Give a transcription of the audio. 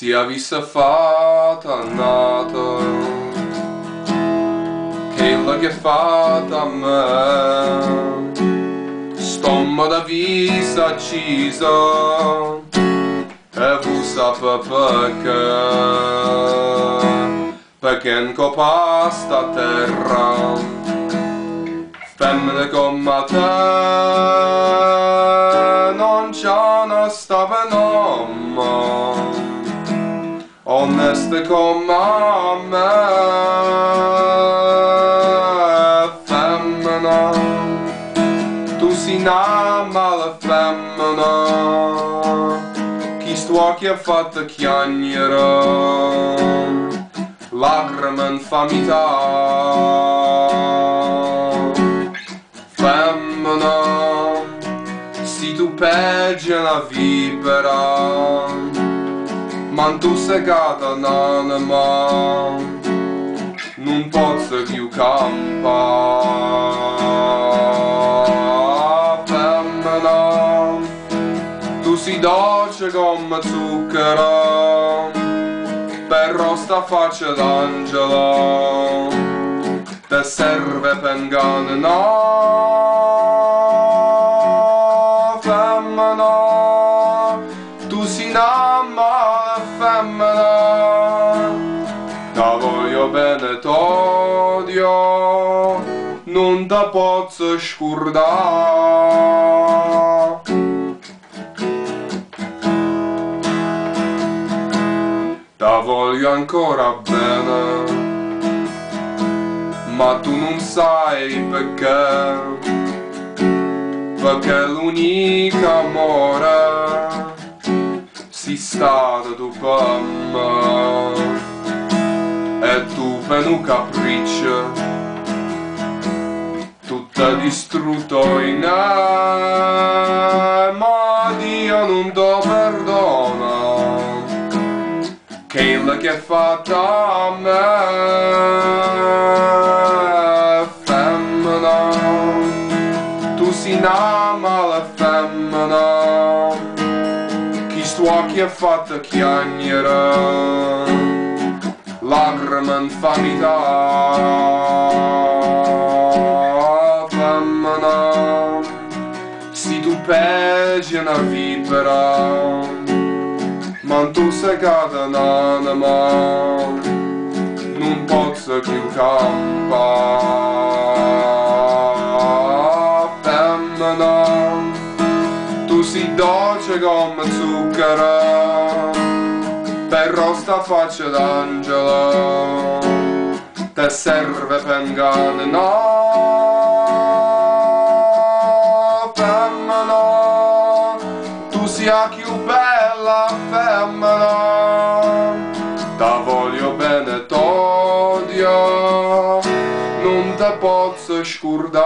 Si avesse fatta nata quella che è fatta a me, stomma da vista accisa e vu sape perché in coppa sta terra femmine come te non c'è una sta benoma oneste come me, femmina, tu sei una mala femmina, chi sto occhi ha fatto chiagnere, lacrime in famità, femmina, sei tu peggio una vipera, ma tu sei cata un'anima, non posso più campare. Femmina, tu sei dolce come zucchero, però sta faccia d'angelo, te serve per ingannare. Femmina, tu sei una mala femmina, da voglio bene t'odio, non te posso scordare. Te voglio ancora bene, ma tu non sai perché l'unico amore sei stato tu per me e tu per un capriccio tutto distrutto in me, ma Dio non ti perdona quella che è fatta a me. Femmina, tu sei una mala femmina, chi sto occhi ha fatto chiagnere, lacrime in famità. Femmina, sei tu peggio una vipera, ma tu sei cata un'anima, non posso più campare. Femmina, tu sei dolce come zucchero, però sta faccia d'angelo, te serve per ingannare. Femmina, tu sei la più bella femmina, te voglio bene t'odio, non te posso scordare.